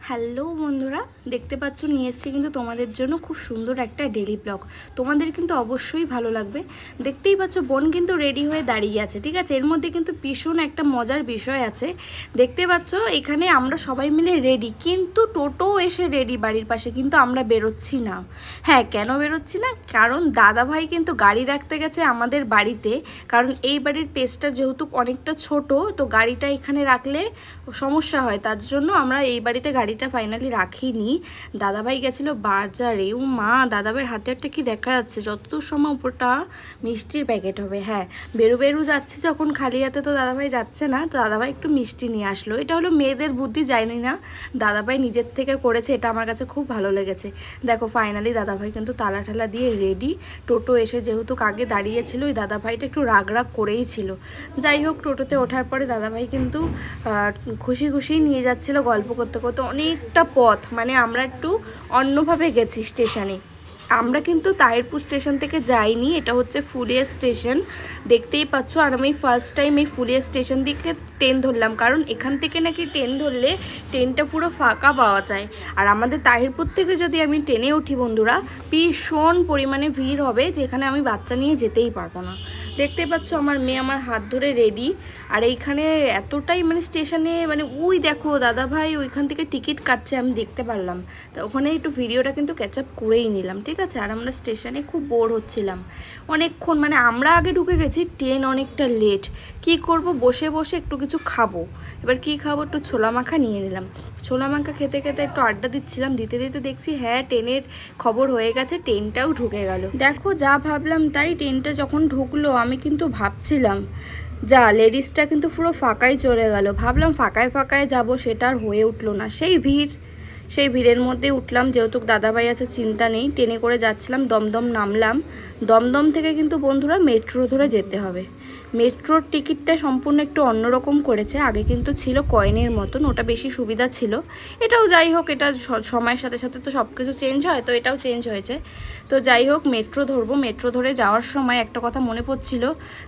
Hello বন্ধুরা, দেখতে পাচ্ছ নিয়ে এসেছি কিন্তু তোমাদের জন্য খুব সুন্দর একটা ডেলি ব্লগ। তোমাদের কিন্তু অবশ্যই ভালো লাগবে। দেখতেই পাচ্ছ বোন কিন্তু রেডি হয়ে দাঁড়িয়ে আছে, ঠিক আছে। এর মধ্যে কিন্তু ভীষণ একটা মজার বিষয় আছে। দেখতে পাচ্ছ এখানে আমরা সবাই মিলে রেডি, কিন্তু টোটো এসে রেডি বাড়ির পাশে, কিন্তু আমরা বেরোচ্ছি না। হ্যাঁ, কেন বেরোচ্ছি না? কারণ দাদাভাই কিন্তু গাড়ি রাখতে গেছে আমাদের বাড়িতে। কারণ এই বাড়ির পেজটা যেহেতু অনেকটা ছোট, তো গাড়িটা এখানে রাখলে সমস্যা হয়, তার জন্য আমরা এই বাড়িতে গাড়িটা ফাইনালি রাখিনি। দাদাভাই গেছিলো বাজারে। ও মা, দাদাভাইয়ের হাতে একটা কি দেখা যাচ্ছে, যতদূর সময় উপরটা মিষ্টির প্যাকেট হবে। হ্যাঁ, বেরু যাচ্ছে যখন, খালি হাতে তো দাদাভাই যাচ্ছে না, তো দাদাভাই একটু মিষ্টি নিয়ে আসলো। এটা হলো মেয়েদের বুদ্ধি, জানি না, দাদাভাই নিজের থেকে করেছে, এটা আমার কাছে খুব ভালো লেগেছে। দেখো ফাইনালি দাদাভাই কিন্তু তালা ঠালা দিয়ে রেডি। টোটো এসে যেহেতু আগে দাঁড়িয়েছিল, ওই দাদাভাইটা একটু রাগ করেই ছিল। যাই হোক, টোটোতে ওঠার পরে দাদাভাই কিন্তু খুশি খুশি নিয়ে যাচ্ছিল, গল্প করতে করতে অনেকটা পথ। মানে আমরা একটু অন্যভাবে গেছি স্টেশনে। আমরা কিন্তু তাহিরপুর স্টেশন থেকে যাইনি, এটা হচ্ছে ফুলিয়া স্টেশন, দেখতেই পাচ্ছ। আর আমি ফার্স্ট টাইম এই ফুলিয়া স্টেশন দিকে ট্রেন ধরলাম, কারণ এখান থেকে নাকি ট্রেন ধরলে ট্রেনটা পুরো ফাঁকা পাওয়া যায়। আর আমাদের তাহিরপুর থেকে যদি আমি ট্রেনে উঠি বন্ধুরা, ভীষণ পরিমাণে ভিড় হবে, যেখানে আমি বাচ্চা নিয়ে যেতেই পারবো না। দেখতে পাচ্ছ আমার মেয়ে আমার হাত ধরে রেডি। আর এইখানে এতটাই মানে স্টেশনে, মানে ওই দেখো দাদাভাই ওইখান থেকে টিকিট কাটছে, আমি দেখতে পারলাম। তো ওখানে একটু ভিডিওটা কিন্তু ক্যাচ আপ করেই নিলাম, ঠিক আছে। আর আমরা স্টেশনে খুব বোর হচ্ছিলাম অনেকক্ষণ। মানে আমরা আগে ঢুকে গেছি, ট্রেন অনেকটা লেট। কি করব, বসে বসে একটু কিছু খাবো। এবার কি খাবো, একটু ছোলা মাখা নিয়ে নিলাম। ছোলা মাখা খেতে খেতে একটু আড্ডা দিচ্ছিলাম, দিতে দিতে দেখছি হ্যাঁ ট্রেনের খবর হয়ে গেছে, ট্রেনটাও ঢুকে গেল। দেখো যা ভাবলাম তাই, ট্রেনটা যখন ঢুকলো আমি কিন্তু ভাবছিলাম যা লেডিসটা কিন্তু পুরো ফাঁকাই চলে গেল। ভাবলাম ফাঁকায় ফাঁকায় যাব, সেটা আর হয়ে উঠলো না। সেই ভিড়ের মধ্যে উঠলাম, যেহেতু দাদাভাই আছে চিন্তা নেই। ট্রেনে করে যাচ্ছিলাম, দমদম নামলাম। দমদম থেকে কিন্তু বন্ধুরা মেট্রো ধরে যেতে হবে। মেট্রোর টিকিটটা সম্পূর্ণ একটু অন্যরকম করেছে, আগে কিন্তু ছিল কয়েনের মতন, ওটা বেশি সুবিধা ছিল। এটাও যাই হোক, এটা সময়ের সাথে সাথে তো সব কিছু চেঞ্জ হয়, তো এটাও চেঞ্জ হয়েছে। তো যাই হোক, মেট্রো ধরবো। মেট্রো ধরে যাওয়ার সময় একটা কথা মনে পড়ছিল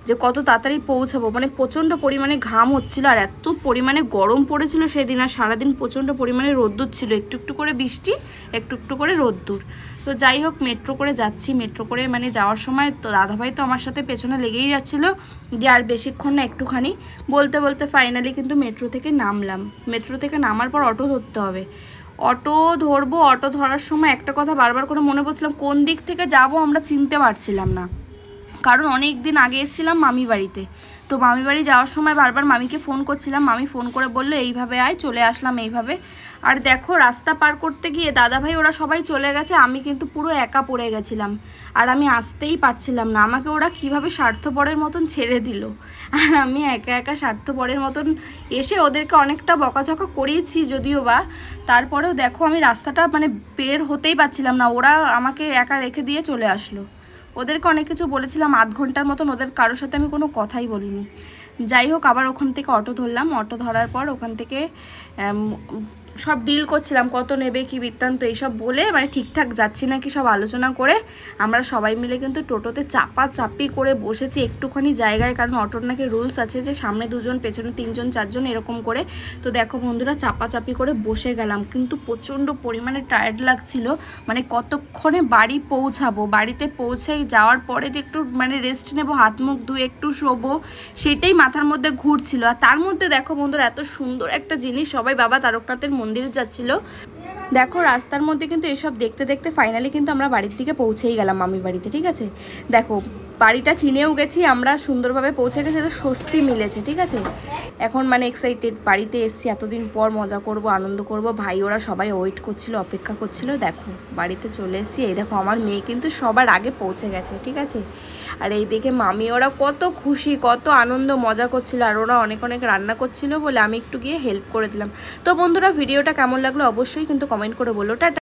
যে কত তাড়াতাড়ি পৌঁছাবো। মানে প্রচণ্ড পরিমাণে ঘাম হচ্ছিল, আর এত পরিমাণে গরম পড়েছিল সেদিন। আর সারাদিন প্রচণ্ড পরিমাণে রোদ্দুর ছিল, একটু একটু করে বৃষ্টি, একটু একটু করে রোদ্দুর। তো যাই হোক, মেট্রো করে যাচ্ছি। মেট্রো করে মানে যাওয়ার সময় তো দাদাভাই তো আমার সাথে পেছনে লেগেই যাচ্ছিলো, যে আর বেশিক্ষণ না, একটুখানি। বলতে বলতে ফাইনালি কিন্তু মেট্রো থেকে নামলাম। মেট্রো থেকে নামার পর অটো ধরতে হবে। অটো ধরবো, অটো ধরার সময় একটা কথা বারবার করে মনে পড়ছিলাম, কোন দিক থেকে যাব আমরা চিনতে পারছিলাম না। কারণ অনেক দিন আগে এসেছিলাম মামি বাড়িতে, তো মামি বাড়ি যাওয়ার সময় বারবার মামিকে ফোন করছিলাম। মামি ফোন করে বললো এইভাবে আয়, চলে আসলাম এইভাবে। আর দেখো রাস্তা পার করতে গিয়ে দাদাভাই ওরা সবাই চলে গেছে, আমি কিন্তু পুরো একা পড়ে গেছিলাম। আর আমি আসতেই পারছিলাম না, আমাকে ওরা কিভাবে স্বার্থপরের মতন ছেড়ে দিল। আর আমি একা একা স্বার্থপরের মতন এসে ওদেরকে অনেকটা বকাঝকা করিয়েছি যদিও বা, তারপরেও দেখো আমি রাস্তাটা মানে বের হতেই পারছিলাম না, ওরা আমাকে একা রেখে দিয়ে চলে আসলো। ওদেরকে অনেক কিছু বলেছিলাম, আধ ঘন্টার মতন ওদের কারোর সাথে আমি কোনো কথাই বলিনি। যাই হোক, আবার ওখান থেকে অটো ধরলাম। অটো ধরার পর ওখান থেকে সব ডিল করছিলাম, কত নেবে কি বৃত্তান্ত এইসব বলে, মানে ঠিকঠাক যাচ্ছি নাকি সব আলোচনা করে আমরা সবাই মিলে কিন্তু টোটোতে চাপাচাপি করে বসেছি একটুখানি জায়গায়। কারণ অটোর নাকি রুলস আছে যে সামনে দুজন, পেছনে তিনজন চারজন এরকম করে। তো দেখো বন্ধুরা, চাপাচাপি করে বসে গেলাম, কিন্তু প্রচণ্ড পরিমাণে টায়ার্ড লাগছিল। মানে কতক্ষণে বাড়ি পৌঁছাবো, বাড়িতে পৌঁছে যাওয়ার পরে যে একটু মানে রেস্ট নেবো, হাত মুখ ধুয়ে একটু শোবো, সেটাই মাথার মধ্যে ঘুরছিল। আর তার মধ্যে দেখো বন্ধুরা, এত সুন্দর একটা জিনিস, সবাই বাবা তারকনাথের মন্দিরে যাচ্ছিল। দেখো রাস্তার মধ্যে কিন্তু এসব দেখতে দেখতে ফাইনালি কিন্তু আমরা বাড়ির দিকে পৌঁছেই গেলাম, মামির বাড়িতে, ঠিক আছে। দেখো বাড়িটা চিনেও গেছি আমরা, সুন্দরভাবে পৌঁছে গেছি, তো স্বস্তি মিলেছে, ঠিক আছে। এখন মানে এক্সাইটেড, বাড়িতে এসছি, এতদিন পর মজা করব, আনন্দ করব। ভাই ওরা সবাই ওয়েট করছিল, অপেক্ষা করছিল। দেখো বাড়িতে চলে এসেছি। এই দেখো আমার মেয়ে কিন্তু সবার আগে পৌঁছে গেছে, ঠিক আছে। আর এই দেখে মামি ওরা কত খুশি, কত আনন্দ মজা করছিল। আর ওরা অনেক অনেক রান্না করছিল বলে আমি একটু গিয়ে হেল্প করে দিলাম। তো বন্ধুরা, ভিডিওটা কেমন লাগলো অবশ্যই কিন্তু কমেন্ট করে বলো। টাটা।